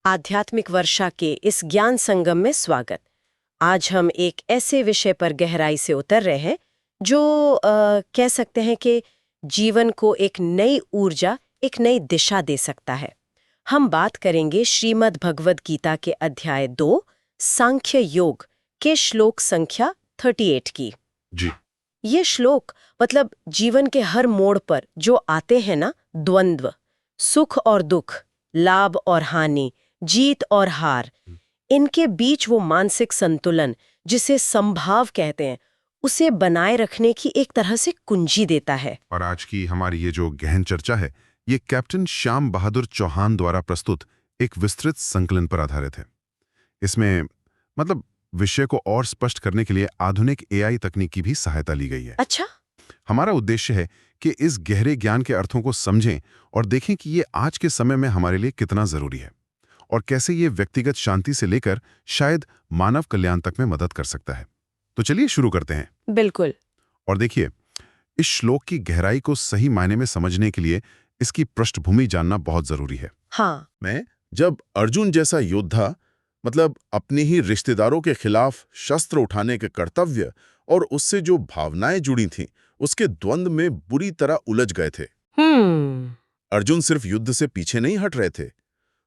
आध्यात्मिक वर्षा के इस ज्ञान संगम में स्वागत। आज हम एक ऐसे विषय पर गहराई से उतर रहे हैं जो कह सकते हैं कि जीवन को एक नई ऊर्जा, एक नई दिशा दे सकता है। हम बात करेंगे श्रीमद् भगवद गीता के अध्याय 2 सांख्य योग के श्लोक संख्या 38 की। जी। ये श्लोक मतलब जीवन के हर मोड़ पर जो आते हैं ना, द्वंद्व, सुख और दुख, लाभ और हानि, जीत और हार, इनके बीच वो मानसिक संतुलन जिसे समभाव कहते हैं, उसे बनाए रखने की एक तरह से कुंजी देता है। और आज की हमारी ये जो गहन चर्चा है, ये कैप्टन श्याम बहादुर चौहान द्वारा प्रस्तुत एक विस्तृत संकलन पर आधारित है। इसमें मतलब विषय को और स्पष्ट करने के लिए आधुनिक एआई तकनीक की भी सहायता ली गई है। अच्छा। हमारा उद्देश्य है कि इस गहरे ज्ञान के अर्थों को समझें और देखें कि ये आज के समय में हमारे लिए कितना जरूरी है और कैसे ये व्यक्तिगत शांति से लेकर शायद मानव कल्याण तक में मदद कर सकता है। तो चलिए शुरू करते हैं। बिल्कुल। और देखिए, इस श्लोक की गहराई को सही मायने में समझने के लिए इसकी पृष्ठभूमि जानना बहुत जरूरी है। हाँ। जब अर्जुन जैसा योद्धा मतलब अपने ही रिश्तेदारों के खिलाफ शस्त्र उठाने के कर्तव्य और उससे जो भावनाएं जुड़ी थीं, उसके द्वंद्व में बुरी तरह उलझ गए थे। अर्जुन सिर्फ युद्ध से पीछे नहीं हट रहे थे,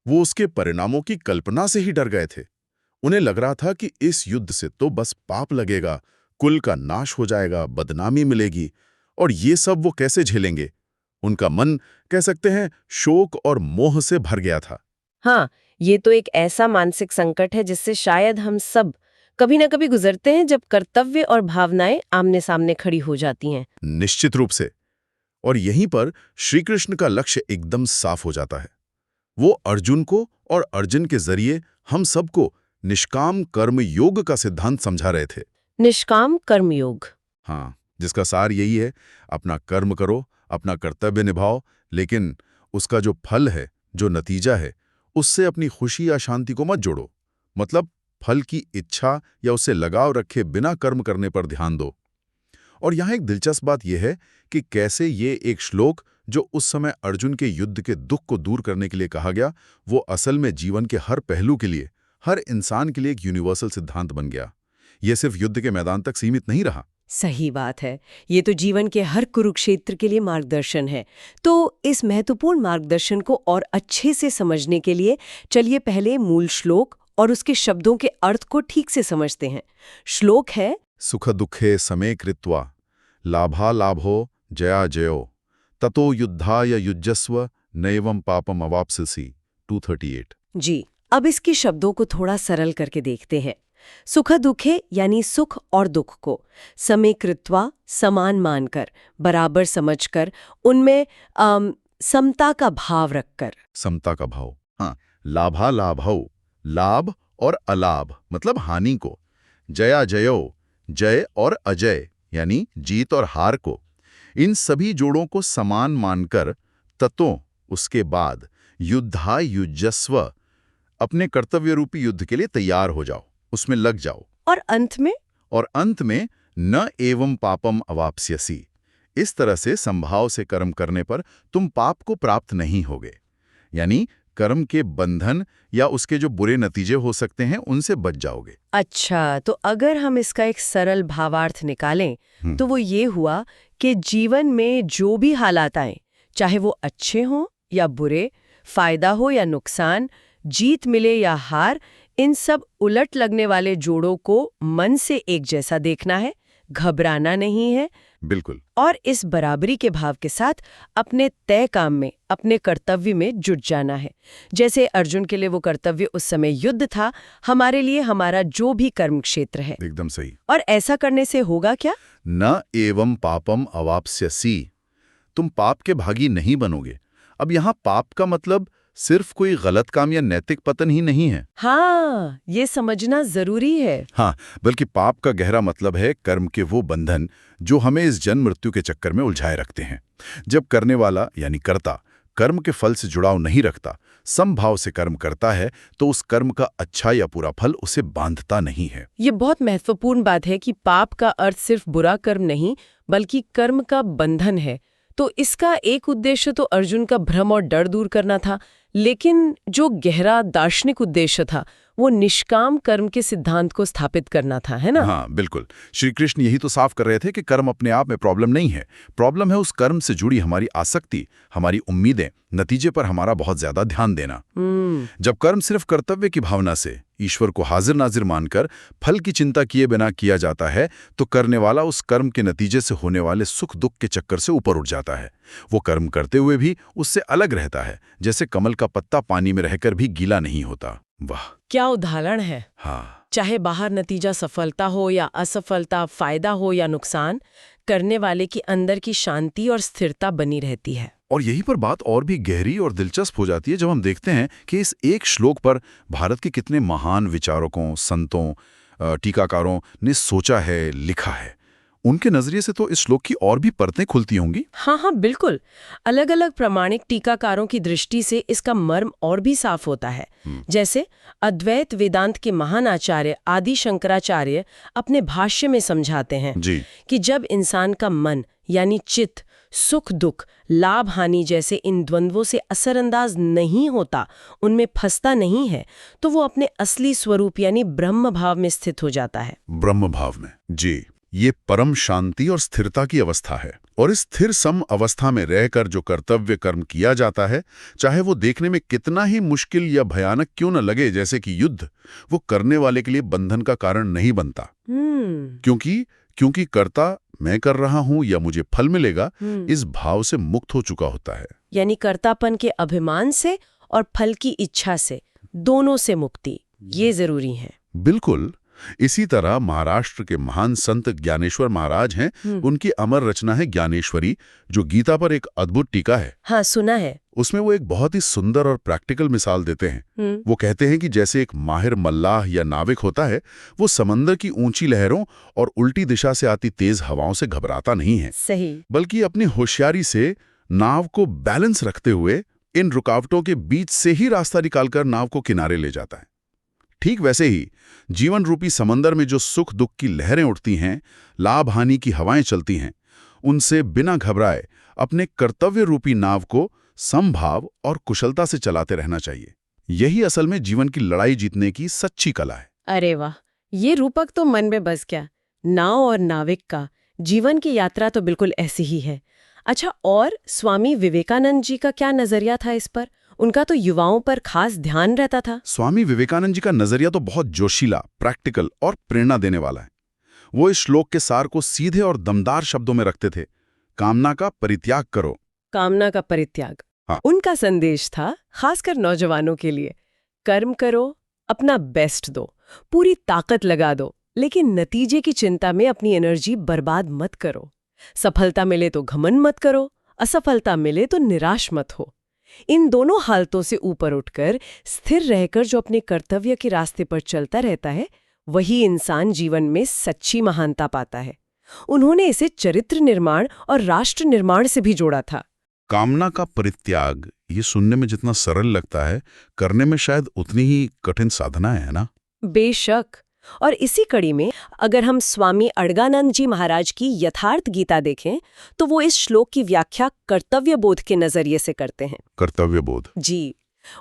वो उसके परिणामों की कल्पना से ही डर गए थे। उन्हें लग रहा था कि इस युद्ध से तो बस पाप लगेगा, कुल का नाश हो जाएगा, बदनामी मिलेगी, और ये सब वो कैसे झेलेंगे। उनका मन, कह सकते हैं, शोक और मोह से भर गया था। हाँ, ये तो एक ऐसा मानसिक संकट है जिससे शायद हम सब कभी ना कभी गुजरते हैं, जब कर्तव्य और भावनाएं आमने सामने खड़ी हो जाती हैं। निश्चित रूप से। और यहीं पर श्री कृष्ण का लक्ष्य एकदम साफ हो जाता है। वो अर्जुन को और अर्जुन के जरिए हम सबको निष्काम कर्म योग का सिद्धांत समझा रहे थे। निष्काम कर्म योग। हाँ, जिसका सार यही है, अपना कर्म करो, अपना कर्तव्य निभाओ, लेकिन उसका जो फल है, जो नतीजा है, उससे अपनी खुशी या शांति को मत जोड़ो। मतलब फल की इच्छा या उससे लगाव रखे बिना कर्म करने पर ध्यान दो। और यहाँ एक दिलचस्प बात यह है कि कैसे ये एक श्लोक जो उस समय अर्जुन के युद्ध के दुख को दूर करने के लिए कहा गया, वो असल में जीवन के हर पहलू के लिए, हर इंसान के लिए एक यूनिवर्सल सिद्धांत बन गया। ये सिर्फ युद्ध के मैदान तक सीमित नहीं रहा। सही बात है, ये तो जीवन के हर कुरुक्षेत्र के लिए मार्गदर्शन है। तो इस महत्वपूर्ण मार्गदर्शन को और अच्छे से समझने के लिए चलिए पहले मूल श्लोक और उसके शब्दों के अर्थ को ठीक से समझते हैं। श्लोक है, सुख दुखे समे कृत्वा लाभा लाभो जया जयो ततो युद्धाय युज्यस्व नैवं पापम अवाप्स्यसि 238। जी। अब इसके शब्दों को थोड़ा सरल करके देखते हैं। सुख दुखे यानी सुख और दुख को समे कृत्वा, समान मानकर, बराबर समझकर, उनमें समता का भाव रखकर। समता का भाव। हाँ, लाभा लाभौ, लाभ और अलाभ मतलब हानि को, जया जयो, जय और अजय यानी जीत और हार को, इन सभी जोड़ों को समान मानकर, ततो उसके बाद, युद्धाय युज्यस्व, अपने कर्तव्य रूपी युद्ध के लिए तैयार हो जाओ, उसमें लग जाओ। और अंत में न एवं पापम अवाप्स्यसि, इस तरह से संभाव से कर्म करने पर तुम पाप को प्राप्त नहीं होगे। यानी कर्म के बंधन या उसके जो बुरे नतीजे हो सकते हैं, उनसे बच जाओगे। अच्छा, तो अगर हम इसका एक सरल भावार्थ निकालें तो वो ये हुआ कि जीवन में जो भी हालात आए, चाहे वो अच्छे हों या बुरे, फायदा हो या नुकसान, जीत मिले या हार, इन सब उलट लगने वाले जोड़ों को मन से एक जैसा देखना है, घबराना नहीं है। बिल्कुल। और इस बराबरी के भाव के साथ अपने तय काम में, अपने कर्तव्य में जुट जाना है। जैसे अर्जुन के लिए वो कर्तव्य उस समय युद्ध था, हमारे लिए हमारा जो भी कर्म क्षेत्र है। एकदम सही। और ऐसा करने से होगा क्या? न एवं पापम अवाप्स्यसि, तुम पाप के भागी नहीं बनोगे। अब यहाँ पाप का मतलब सिर्फ कोई गलत काम या नैतिक पतन ही नहीं है। हाँ, ये समझना जरूरी है। हाँ, बल्कि पाप का गहरा मतलब है कर्म के वो बंधन जो हमें इस जन्म मृत्यु के चक्कर में उलझाए रखते हैं। जब करने वाला यानी कर्ता कर्म के फल से जुड़ाव नहीं रखता, समभाव से कर्म करता है, तो उस कर्म का अच्छा या बुरा फल उसे बांधता नहीं है। ये बहुत महत्वपूर्ण बात है कि पाप का अर्थ सिर्फ बुरा कर्म नहीं, बल्कि कर्म का बंधन है। तो इसका एक उद्देश्य तो अर्जुन का भ्रम और डर दूर करना था, लेकिन जो गहरा दार्शनिक उद्देश्य था वो निष्काम कर्म के सिद्धांत को स्थापित करना था, है ना? हाँ, बिल्कुल। श्री कृष्ण यही तो साफ कर रहे थे कि कर्म अपने आप में प्रॉब्लम नहीं है। प्रॉब्लम है उस कर्म से जुड़ी हमारी आसक्ति, हमारी उम्मीदें, नतीजे पर हमारा बहुत ज्यादा ध्यान देना। जब कर्म सिर्फ कर्तव्य की भावना से, ईश्वर को हाजिर नाजिर मानकर फल की चिंता किए बिना किया जाता है, तो करने वाला उस कर्म के नतीजे से होने वाले सुख दुख के चक्कर से ऊपर उठ जाता है। वो कर्म करते हुए भी उससे अलग रहता है, जैसे कमल का पत्ता पानी में रहकर भी गीला नहीं होता। वाह, क्या उदाहरण है! हाँ, चाहे बाहर नतीजा सफलता हो या असफलता, फायदा हो या नुकसान, करने वाले की अंदर की शांति और स्थिरता बनी रहती है। और यहीं पर बात और भी गहरी और दिलचस्प हो जाती है जब हम देखते हैं कि इस एक श्लोक पर भारत के कितने महान विचारकों, संतों, टीकाकारों ने सोचा है, लिखा है। उनके नजरिए से तो इस श्लोक की और भी परतें खुलती होंगी। हाँ, बिल्कुल। अलग अलग प्रामाणिक टीकाकारों की दृष्टि से इसका मर्म और भी साफ होता है। जैसे अद्वैत वेदांत के महान आचार्य आदि शंकराचार्य अपने भाष्य में समझाते हैं कि जब इंसान का मन यानी चित्त सुख दुख, लाभ हानि जैसे इन द्वंद्वों से असरअंदाज नहीं होता, उनमें फंसता नहीं है, तो वो अपने असली स्वरूप यानी ब्रह्म भाव में स्थित हो जाता है। ब्रह्म भाव में, जी, ये परम शांति और स्थिरता की अवस्था है। और इस स्थिर सम अवस्था में रहकर जो कर्तव्य कर्म किया जाता है, चाहे वो देखने में कितना ही मुश्किल या भयानक क्यों न लगे, जैसे कि युद्ध, वो करने वाले के लिए बंधन का कारण नहीं बनता। क्योंकि कर्ता मैं कर रहा हूं या मुझे फल मिलेगा, इस भाव से मुक्त हो चुका होता है। यानी कर्तापन के अभिमान से और फल की इच्छा से, दोनों से मुक्ति, ये जरूरी है। बिल्कुल। इसी तरह महाराष्ट्र के महान संत ज्ञानेश्वर महाराज हैं, उनकी अमर रचना है ज्ञानेश्वरी, जो गीता पर एक अद्भुत टीका है। हाँ, सुना है। उसमें वो एक बहुत ही सुंदर और प्रैक्टिकल मिसाल देते हैं। वो कहते हैं कि जैसे एक माहिर मल्लाह या नाविक होता है, वो समंदर की ऊंची लहरों और उल्टी दिशा से आती तेज हवाओं से घबराता नहीं है। सही। बल्कि अपनी होशियारी से नाव को बैलेंस रखते हुए इन रुकावटों के बीच से ही रास्ता निकालकर नाव को किनारे ले जाता है। ठीक वैसे ही जीवन रूपी समंदर में जो सुख दुख की लहरें उठती हैं, लाभ हानि की हवाएं चलती हैं, उनसे बिना घबराए अपने कर्तव्य रूपी नाव को समभाव और कुशलता से चलाते रहना चाहिए। यही असल में जीवन की लड़ाई जीतने की सच्ची कला है। अरे वाह, ये रूपक तो मन में बस गया। नाव और नाविक का जीवन की यात्रा तो बिल्कुल ऐसी ही है। अच्छा, और स्वामी विवेकानंद जी का क्या नजरिया था इस पर? उनका तो युवाओं पर खास ध्यान रहता था। स्वामी विवेकानंद जी का नजरिया तो बहुत जोशीला, प्रैक्टिकल और प्रेरणा देने वाला है। वो इस श्लोक के सार को सीधे और दमदार शब्दों में रखते थे, कामना का परित्याग करो। कामना का परित्याग, हाँ। उनका संदेश था खासकर नौजवानों के लिए। कर्म करो, अपना बेस्ट दो, पूरी ताकत लगा दो, लेकिन नतीजे की चिंता में अपनी एनर्जी बर्बाद मत करो। सफलता मिले तो घमंड मत करो, असफलता मिले तो निराश मत हो। इन दोनों हालतों से ऊपर उठकर स्थिर रहकर जो अपने कर्तव्य के रास्ते पर चलता रहता है, वही इंसान जीवन में सच्ची महानता पाता है। उन्होंने इसे चरित्र निर्माण और राष्ट्र निर्माण से भी जोड़ा था। कामना का परित्याग, ये सुनने में जितना सरल लगता है, करने में शायद उतनी ही कठिन साधना है ना? बेशक। और इसी कड़ी में अगर हम स्वामी अड़गानंद जी महाराज की यथार्थ गीता देखें, तो वो इस श्लोक की व्याख्या कर्तव्य बोध के नजरिए से करते हैं। कर्तव्य बोध, जी।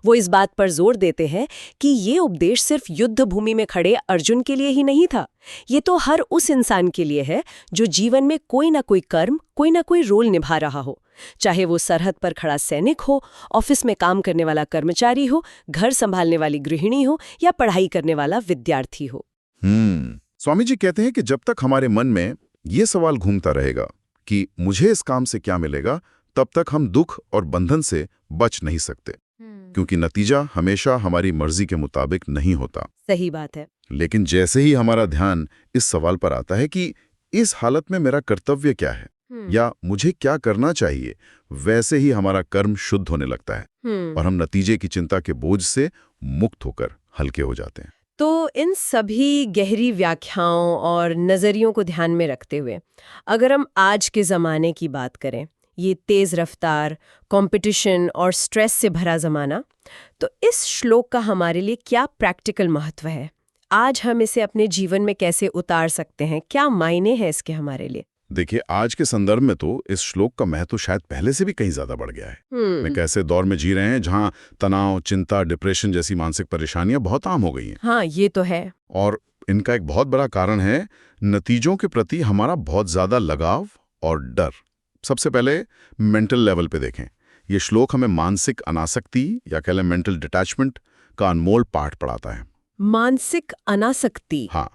वो इस बात पर जोर देते हैं कि ये उपदेश सिर्फ युद्ध भूमि में खड़े अर्जुन के लिए ही नहीं था। ये तो हर उस इंसान के लिए है जो जीवन में कोई ना कोई कर्म, कोई ना कोई रोल निभा रहा हो, चाहे वो सरहद पर खड़ा सैनिक हो, ऑफिस में काम करने वाला कर्मचारी हो, घर संभालने वाली गृहिणी हो या पढ़ाई करने वाला विद्यार्थी हो। स्वामी जी कहते हैं कि जब तक हमारे मन में ये सवाल घूमता रहेगा कि मुझे इस काम से क्या मिलेगा, तब तक हम दुख और बंधन से बच नहीं सकते, क्योंकि नतीजा हमेशा हमारी मर्जी के मुताबिक नहीं होता। सही बात है। लेकिन जैसे ही हमारा ध्यान इस सवाल पर आता है कि इस हालत में मेरा कर्तव्य क्या है या मुझे क्या करना चाहिए, वैसे ही हमारा कर्म शुद्ध होने लगता है और हम नतीजे की चिंता के बोझ से मुक्त होकर हल्के हो जाते हैं। तो इन सभी गहरी व्याख्याओं और नज़रियों को ध्यान में रखते हुए अगर हम आज के ज़माने की बात करें, ये तेज़ रफ्तार, कंपटीशन और स्ट्रेस से भरा ज़माना, तो इस श्लोक का हमारे लिए क्या प्रैक्टिकल महत्व है? आज हम इसे अपने जीवन में कैसे उतार सकते हैं? क्या मायने हैं इसके हमारे लिए? देखिए, आज के संदर्भ में तो इस श्लोक का महत्व शायद पहले से भी कहीं ज्यादा बढ़ गया है। मैं कैसे दौर में जी रहे हैं जहां तनाव, चिंता, डिप्रेशन जैसी मानसिक परेशानियां बहुत आम हो गई हैं। हाँ, ये तो है। और इनका एक बहुत बड़ा कारण है नतीजों के प्रति हमारा बहुत ज्यादा लगाव और डर। सबसे पहले मेंटल लेवल पे देखें। ये श्लोक हमें मानसिक अनासक्ति या कह लें मेंटल डिटैचमेंट का अनमोल पाठ पढ़ाता है। मानसिक अनासक्ति। हाँ,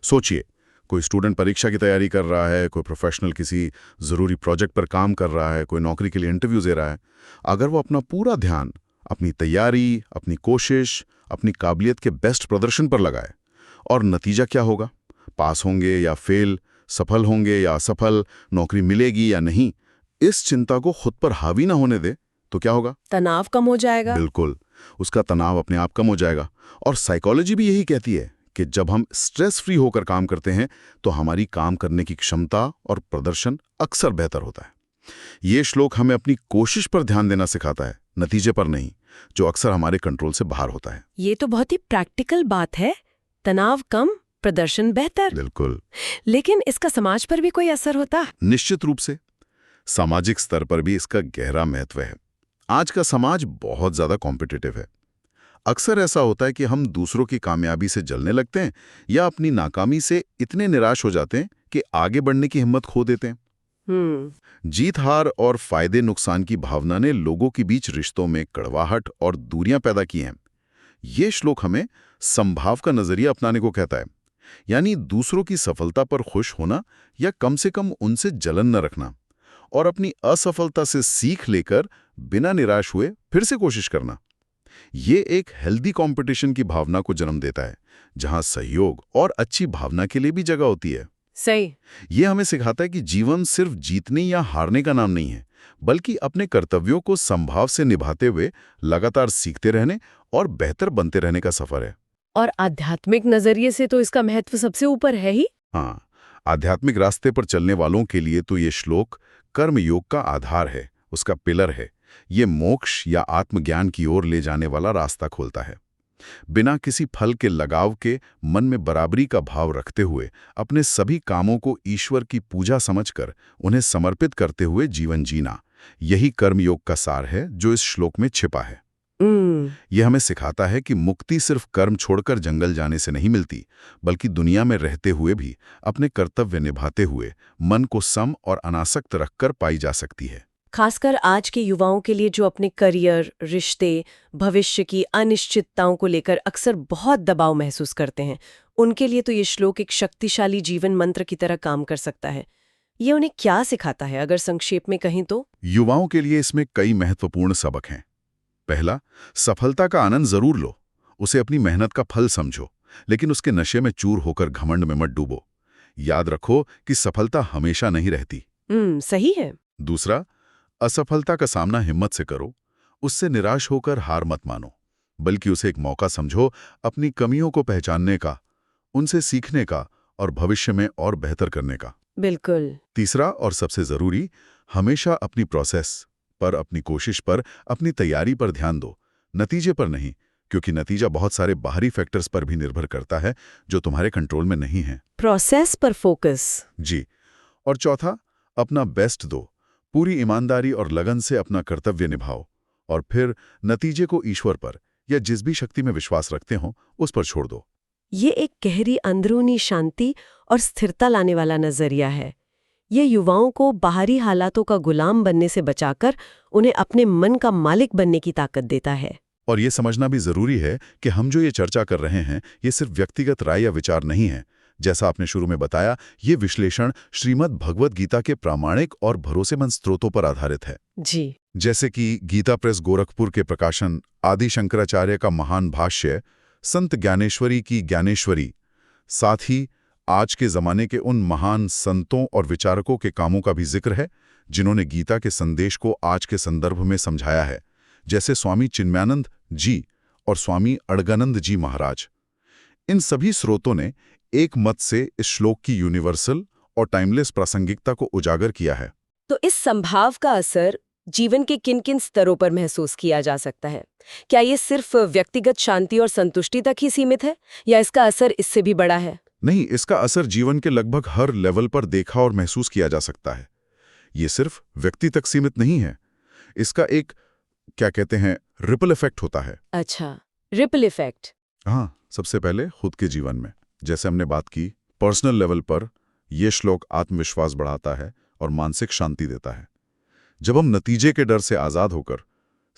सोचिए, कोई स्टूडेंट परीक्षा की तैयारी कर रहा है, कोई प्रोफेशनल किसी ज़रूरी प्रोजेक्ट पर काम कर रहा है, कोई नौकरी के लिए इंटरव्यू दे रहा है। अगर वो अपना पूरा ध्यान अपनी तैयारी, अपनी कोशिश, अपनी काबिलियत के बेस्ट प्रदर्शन पर लगाए, और नतीजा क्या होगा, पास होंगे या फेल, सफल होंगे या असफल, नौकरी मिलेगी या नहीं, इस चिंता को खुद पर हावी ना होने दे, तो क्या होगा? तनाव कम हो जाएगा। बिल्कुल, उसका तनाव अपने आप कम हो जाएगा। और साइकोलॉजी भी यही कहती है कि जब हम स्ट्रेस फ्री होकर काम करते हैं तो हमारी काम करने की क्षमता और प्रदर्शन अक्सर बेहतर होता है। ये श्लोक हमें अपनी कोशिश पर ध्यान देना सिखाता है, नतीजे पर नहीं, जो अक्सर हमारे कंट्रोल से बाहर होता है। ये तो बहुत ही प्रैक्टिकल बात है। तनाव कम, प्रदर्शन बेहतर। बिल्कुल। लेकिन इसका समाज पर भी कोई असर होता है? निश्चित रूप से सामाजिक स्तर पर भी इसका गहरा महत्व है। आज का समाज बहुत ज्यादा कॉम्पिटिटिव है। अक्सर ऐसा होता है कि हम दूसरों की कामयाबी से जलने लगते हैं या अपनी नाकामी से इतने निराश हो जाते हैं कि आगे बढ़ने की हिम्मत खो देते हैं। जीत हार और फायदे नुकसान की भावना ने लोगों के बीच रिश्तों में कड़वाहट और दूरियां पैदा की हैं। ये श्लोक हमें संभाव का नजरिया अपनाने को कहता है, यानी दूसरों की सफलता पर खुश होना या कम से कम उनसे जलन न रखना, और अपनी असफलता से सीख लेकर बिना निराश हुए फिर से कोशिश करना। ये एक हेल्दी कंपटीशन की भावना को जन्म देता है, जहां सहयोग और अच्छी भावना के लिए भी जगह होती है। सही। ये हमें सिखाता है कि जीवन सिर्फ जीतने या हारने का नाम नहीं है, बल्कि अपने कर्तव्यों को संभाव से निभाते हुए लगातार सीखते रहने और बेहतर बनते रहने का सफर है। और आध्यात्मिक नजरिए से तो इसका महत्व सबसे ऊपर है ही। हाँ, आध्यात्मिक रास्ते पर चलने वालों के लिए तो ये श्लोक कर्म योग का आधार है, उसका पिलर है। ये मोक्ष या आत्मज्ञान की ओर ले जाने वाला रास्ता खोलता है। बिना किसी फल के लगाव के मन में बराबरी का भाव रखते हुए अपने सभी कामों को ईश्वर की पूजा समझकर उन्हें समर्पित करते हुए जीवन जीना, यही कर्मयोग का सार है जो इस श्लोक में छिपा है। यह हमें सिखाता है कि मुक्ति सिर्फ कर्म छोड़कर जंगल जाने से नहीं मिलती, बल्कि दुनिया में रहते हुए भी अपने कर्तव्य निभाते हुए मन को सम और अनासक्त रखकर पाई जा सकती है। खासकर आज के युवाओं के लिए जो अपने करियर, रिश्ते, भविष्य की अनिश्चितताओं को लेकर अक्सर बहुत दबाव महसूस करते हैं, उनके लिए तो ये श्लोक एक शक्तिशाली जीवन मंत्र की तरह काम कर सकता है। ये उन्हें क्या सिखाता है, अगर संक्षेप में कहें तो? युवाओं के लिए इसमें कई महत्वपूर्ण सबक हैं। पहला, सफलता का आनंद जरूर लो, उसे अपनी मेहनत का फल समझो, लेकिन उसके नशे में चूर होकर घमंड में मत डूबो। याद रखो कि सफलता हमेशा नहीं रहती। सही है। दूसरा, असफलता का सामना हिम्मत से करो, उससे निराश होकर हार मत मानो, बल्कि उसे एक मौका समझो अपनी कमियों को पहचानने का, उनसे सीखने का और भविष्य में और बेहतर करने का। बिल्कुल। तीसरा और सबसे जरूरी, हमेशा अपनी प्रोसेस पर, अपनी कोशिश पर, अपनी तैयारी पर ध्यान दो, नतीजे पर नहीं, क्योंकि नतीजा बहुत सारे बाहरी फैक्टर्स पर भी निर्भर करता है जो तुम्हारे कंट्रोल में नहीं है। प्रोसेस पर फोकस। जी। और चौथा, अपना बेस्ट दो, पूरी ईमानदारी और लगन से अपना कर्तव्य निभाओ, और फिर नतीजे को ईश्वर पर या जिस भी शक्ति में विश्वास रखते हो उस पर छोड़ दो। ये एक गहरी अंदरूनी शांति और स्थिरता लाने वाला नजरिया है। ये युवाओं को बाहरी हालातों का गुलाम बनने से बचाकर उन्हें अपने मन का मालिक बनने की ताकत देता है। और ये समझना भी जरूरी है कि हम जो ये चर्चा कर रहे हैं, ये सिर्फ व्यक्तिगत राय या विचार नहीं है। जैसा आपने शुरू में बताया, ये विश्लेषण श्रीमद् भगवद गीता के प्रामाणिक और भरोसेमंद स्रोतों पर आधारित है। जी। जैसे कि गीता प्रेस गोरखपुर के प्रकाशन आदि शंकराचार्य का महान भाष्य, संत ज्ञानेश्वरी की ज्ञानेश्वरी, साथ ही आज के जमाने के उन महान संतों और विचारकों के कामों का भी जिक्र है जिन्होंने गीता के संदेश को आज के संदर्भ में समझाया है, जैसे स्वामी चिन्मयानंद जी और स्वामी अड़गनंद जी महाराज। इन सभी स्रोतों ने एक मत से इस श्लोक की यूनिवर्सल और टाइमलेस प्रासंगिकता को उजागर किया है। तो इस संभाव का असर जीवन के किन-किन स्तरों पर महसूस किया जा सकता है? क्या ये सिर्फ व्यक्तिगत शांति और संतुष्टि तक ही सीमित है, या इसका असर इससे भी बड़ा है? नहीं, इसका असर जीवन के लगभग हर लेवल पर देखा और महसूस किया जा सकता है। ये सिर्फ व्यक्ति तक सीमित नहीं है। इसका एक, क्या कहते हैं, रिपल इफेक्ट होता है। अच्छा, रिपल इफेक्ट। हाँ, सबसे पहले खुद के जीवन में, जैसे हमने बात की, पर्सनल लेवल पर यह श्लोक आत्मविश्वास बढ़ाता है और मानसिक शांति देता है। जब हम नतीजे के डर से आजाद होकर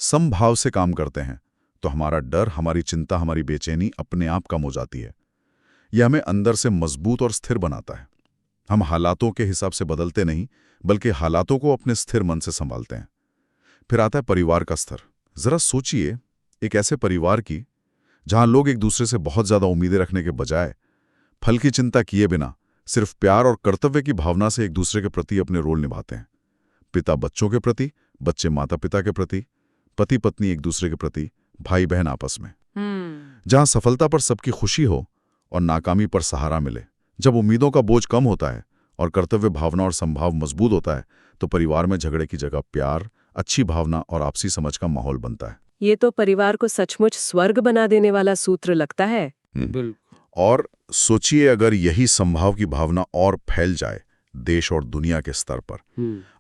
समभाव से काम करते हैं तो हमारा डर, हमारी चिंता, हमारी बेचैनी अपने आप कम हो जाती है। यह हमें अंदर से मजबूत और स्थिर बनाता है। हम हालातों के हिसाब से बदलते नहीं, बल्कि हालातों को अपने स्थिर मन से संभालते हैं। फिर आता है परिवार का स्तर। जरा सोचिए, एक ऐसे परिवार की जहां लोग एक दूसरे से बहुत ज्यादा उम्मीदें रखने के बजाय फल की चिंता किए बिना सिर्फ प्यार और कर्तव्य की भावना से एक दूसरे के प्रति अपने रोल निभाते हैं। पिता बच्चों के प्रति, बच्चे माता पिता के प्रति, पति पत्नी एक दूसरे के प्रति, भाई बहन आपस में। जहां सफलता पर सबकी खुशी हो और नाकामी पर सहारा मिले। जब उम्मीदों का बोझ कम होता है और कर्तव्य भावना और संभाव मजबूत होता है तो परिवार में झगड़े की जगह प्यार, अच्छी भावना और आपसी समझ का माहौल बनता है। ये तो परिवार को सचमुच स्वर्ग बना देने वाला सूत्र लगता है। और सोचिए, अगर यही संभाव की भावना और फैल जाए देश और दुनिया के स्तर पर।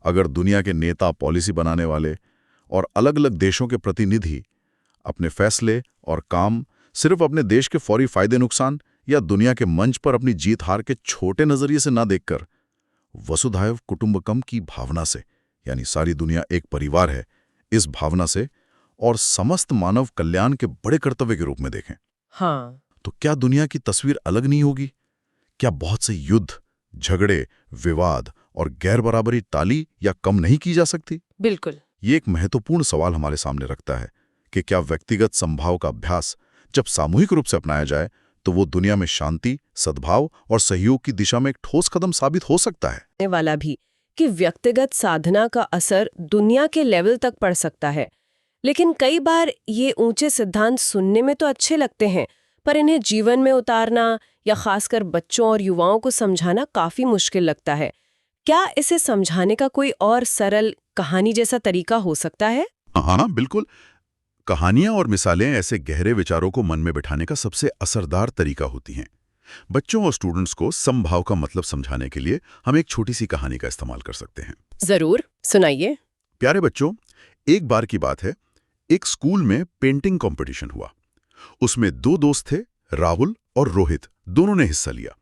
अगर दुनिया के नेता, पॉलिसी बनाने वाले और अलग अलग देशों के प्रतिनिधि अपने फैसले और काम सिर्फ अपने देश के फौरी फायदे नुकसान या दुनिया के मंच पर अपनी जीत हार के छोटे नजरिए से ना देखकर वसुधैव कुटुंबकम की भावना से, यानी सारी दुनिया एक परिवार है, इस भावना से और समस्त मानव कल्याण के बड़े कर्तव्य के रूप में देखें, हाँ, तो क्या दुनिया की तस्वीर अलग नहीं होगी? क्या बहुत से युद्ध, झगड़े, विवाद और गैर बराबरी टाली या कम नहीं की जा सकती? बिल्कुल। ये एक महत्वपूर्ण सवाल हमारे सामने रखता है कि क्या व्यक्तिगत संभाव का अभ्यास जब सामूहिक रूप से अपनाया जाए तो वो दुनिया में शांति, सद्भाव और सहयोग की दिशा में एक ठोस कदम साबित हो सकता है। वाला भी कि व्यक्तिगत साधना का असर दुनिया के लेवल तक पड़ सकता है। लेकिन कई बार ये ऊंचे सिद्धांत सुनने में तो अच्छे लगते हैं, पर इन्हें जीवन में उतारना या खासकर बच्चों और युवाओं को समझाना काफी मुश्किल लगता है। क्या इसे समझाने का कोई और सरल कहानी जैसा तरीका हो सकता है? हाँ, बिल्कुल। कहानियां और मिसालें ऐसे गहरे विचारों को मन में बिठाने का सबसे असरदार तरीका होती हैं। बच्चों और स्टूडेंट्स को समभाव का मतलब समझाने के लिए हम एक छोटी सी कहानी का इस्तेमाल कर सकते हैं। जरूर, सुनाइए। प्यारे बच्चों, एक बार की बात है, एक स्कूल में पेंटिंग कंपटीशन हुआ। उसमें दो दोस्त थे, राहुल और रोहित। दोनों ने हिस्सा लिया।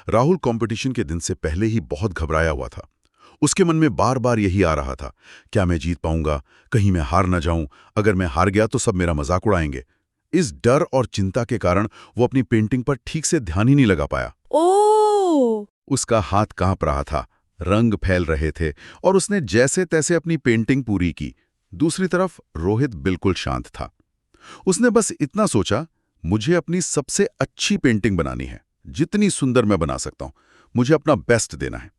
राहुल कंपटीशन के दिन से पहले ही बहुत घबराया हुआ था। उसके मन में बार बार यही आ रहा था, क्या मैं जीत पाऊंगा? कहीं मैं हार न जाऊं। अगर मैं हार गया तो सब मेरा मजाक उड़ाएंगे। इस डर और चिंता के कारण वो अपनी पेंटिंग पर ठीक से ध्यान ही नहीं लगा पाया। ओह! उसका हाथ कांप रहा था, रंग फैल रहे थे और उसने जैसे तैसे अपनी पेंटिंग पूरी की। दूसरी तरफ रोहित बिल्कुल शांत था। उसने बस इतना सोचा, मुझे अपनी सबसे अच्छी पेंटिंग बनानी है, जितनी सुंदर मैं बना सकता हूं। मुझे अपना बेस्ट देना है।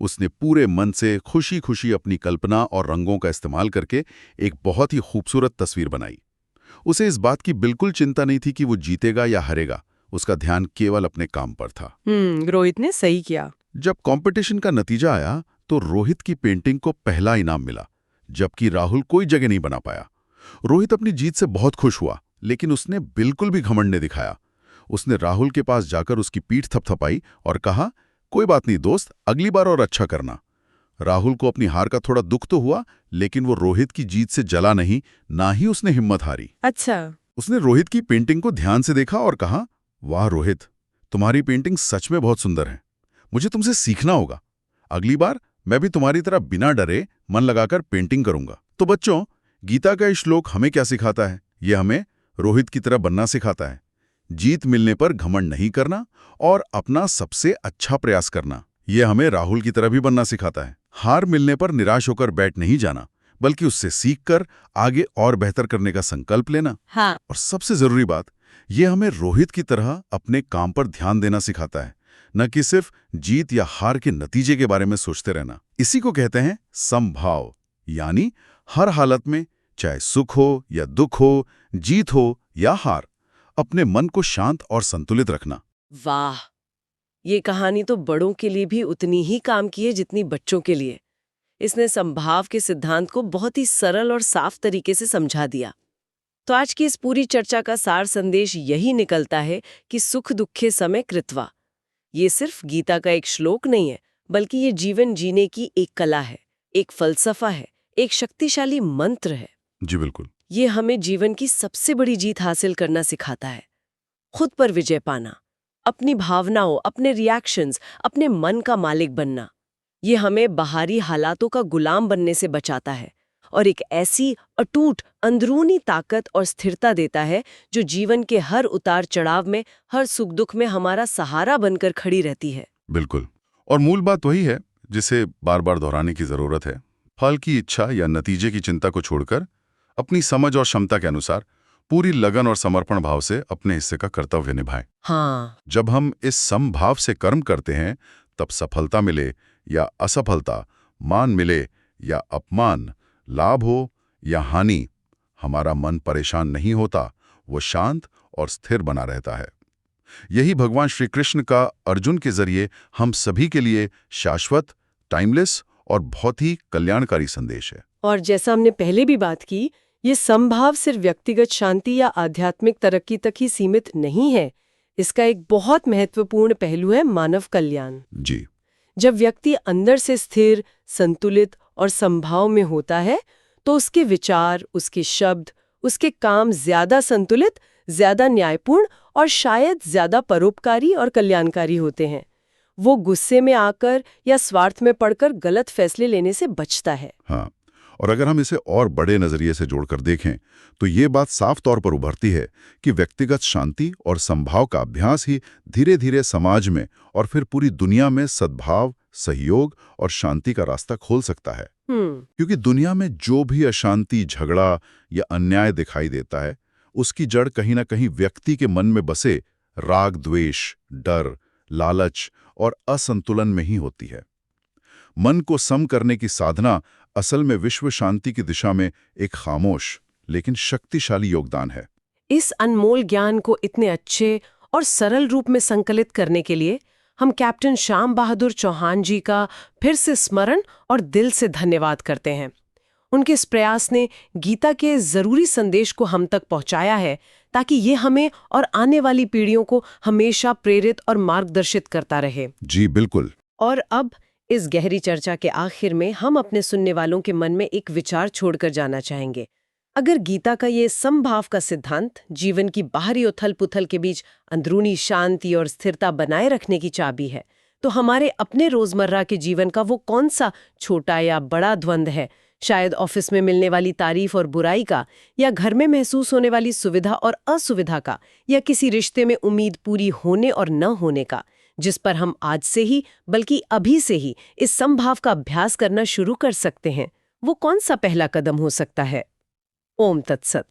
उसने पूरे मन से खुशी खुशी अपनी कल्पना और रंगों का इस्तेमाल करके एक बहुत ही खूबसूरत तस्वीर बनाई। उसे इस बात की बिल्कुल चिंता नहीं थी कि वो जीतेगा या हारेगा। उसका ध्यान केवल अपने काम पर था। रोहित ने सही किया। जब कंपटीशन का नतीजा आया तो रोहित की पेंटिंग को पहला इनाम मिला, जबकि राहुल कोई जगह नहीं बना पाया। रोहित अपनी जीत से बहुत खुश हुआ, लेकिन उसने बिल्कुल भी घमंड नहीं दिखाया। उसने राहुल के पास जाकर उसकी पीठ थपथपाई और कहा, कोई बात नहीं दोस्त, अगली बार और अच्छा करना। राहुल को अपनी हार का थोड़ा दुख तो हुआ, लेकिन वो रोहित की जीत से जला नहीं, ना ही उसने हिम्मत हारी। अच्छा। उसने रोहित की पेंटिंग को ध्यान से देखा और कहा, वाह रोहित, तुम्हारी पेंटिंग सच में बहुत सुंदर है। मुझे तुमसे सीखना होगा। अगली बार मैं भी तुम्हारी तरह बिना डरे मन लगाकर पेंटिंग करूंगा। तो बच्चों, गीता का ये श्लोक हमें क्या सिखाता है? ये हमें रोहित की तरह बनना सिखाता है। जीत मिलने पर घमंड नहीं करना और अपना सबसे अच्छा प्रयास करना। ये हमें राहुल की तरह भी बनना सिखाता है। हार मिलने पर निराश होकर बैठ नहीं जाना, बल्कि उससे सीखकर आगे और बेहतर करने का संकल्प लेना। हाँ। और सबसे जरूरी बात, ये हमें रोहित की तरह अपने काम पर ध्यान देना सिखाता है, न कि सिर्फ जीत या हार के नतीजे के बारे में सोचते रहना। इसी को कहते हैं समभाव, यानी हर हालत में, चाहे सुख हो या दुख हो, जीत हो या हार, अपने मन को शांत और संतुलित रखना। वाह, ये कहानी तो बड़ों के लिए भी उतनी ही काम की है जितनी बच्चों के लिए। इसने समभाव के सिद्धांत को बहुत ही सरल और साफ तरीके से समझा दिया। तो आज की इस पूरी चर्चा का सार संदेश यही निकलता है कि सुख दुखे समय कृत्वा। ये सिर्फ गीता का एक श्लोक नहीं है, बल्कि ये जीवन जीने की एक कला है, एक फलसफा है, एक शक्तिशाली मंत्र है। जी बिल्कुल। ये हमें जीवन की सबसे बड़ी जीत हासिल करना सिखाता है। खुद पर विजय पाना, अपनी भावनाओं, अपने रिएक्शंस, अपने मन का मालिक बनना। ये हमें बाहरी हालातों का गुलाम बनने से बचाता है और एक ऐसी अटूट अंदरूनी ताकत और स्थिरता देता है जो जीवन के हर उतार चढ़ाव में, हर सुख दुख में हमारा सहारा बनकर खड़ी रहती है। बिल्कुल। और मूल बात वही है जिसे बार बार दोहराने की जरूरत है। फल की इच्छा या नतीजे की चिंता को छोड़कर अपनी समझ और क्षमता के अनुसार पूरी लगन और समर्पण भाव से अपने हिस्से का कर्तव्य निभाएं। हाँ, जब हम इस समभाव से कर्म करते हैं, तब सफलता मिले या असफलता, मान मिले या अपमान, लाभ हो या हानि, हमारा मन परेशान नहीं होता, वो शांत और स्थिर बना रहता है। यही भगवान श्री कृष्ण का अर्जुन के जरिए हम सभी के लिए शाश्वत, टाइमलेस और बहुत ही कल्याणकारी संदेश है। और जैसा हमने पहले भी बात की, ये समभाव सिर्फ व्यक्तिगत शांति या आध्यात्मिक तरक्की तक ही सीमित नहीं है। इसका एक बहुत महत्वपूर्ण पहलू है मानव कल्याण। जी। जब व्यक्ति अंदर से स्थिर, संतुलित और समभाव में होता है, तो उसके विचार, उसके शब्द, उसके काम ज्यादा संतुलित, ज्यादा न्यायपूर्ण और शायद ज्यादा परोपकारी और कल्याणकारी होते हैं। वो गुस्से में आकर या स्वार्थ में पड़कर गलत फैसले लेने से बचता है। हाँ, और अगर हम इसे और बड़े नजरिए से जोड़कर देखें, तो ये बात साफ तौर पर उभरती है कि व्यक्तिगत शांति और समभाव का अभ्यास ही धीरे धीरे समाज में और फिर पूरी दुनिया में सद्भाव, सहयोग और शांति का रास्ता खोल सकता है। क्योंकि दुनिया में जो भी अशांति, झगड़ा या अन्याय दिखाई देता है, उसकी जड़ कहीं ना कहीं व्यक्ति के मन में बसे राग, द्वेष, डर, लालच और असंतुलन में ही होती है। मन को सम करने की साधना असल में विश्व शांति की दिशा में एक खामोश लेकिन शक्तिशाली योगदान है। इस अनमोल ज्ञान को इतने अच्छे और सरल रूप में संकलित करने के लिए हम कैप्टन श्याम बहादुर चौहान जी का फिर से स्मरण और दिल से धन्यवाद करते हैं। उनके इस प्रयास ने गीता के जरूरी संदेश को हम तक पहुंचाया है, ताकि ये हमें और आने वाली पीढ़ियों को हमेशा प्रेरित और मार्गदर्शित करता रहे। जी बिल्कुल। और अब इस गहरी चर्चा के आखिर में हम अपने सुनने वालों के मन में एक विचार छोड़कर जाना चाहेंगे। अगर गीता का ये समभाव का सिद्धांत जीवन की बाहरी उथल-पुथल के बीच अंदरूनी शांति और स्थिरता बनाए रखने की चाबी है, तो हमारे अपने रोजमर्रा के जीवन का वो कौन सा छोटा या बड़ा द्वंद्व है, शायद ऑफिस में मिलने वाली तारीफ और बुराई का, या घर में महसूस होने वाली सुविधा और असुविधा का, या किसी रिश्ते में उम्मीद पूरी होने और न होने का, जिस पर हम आज से ही, बल्कि अभी से ही इस समभाव का अभ्यास करना शुरू कर सकते हैं, वो कौन सा पहला कदम हो सकता है? ओम तत्सत।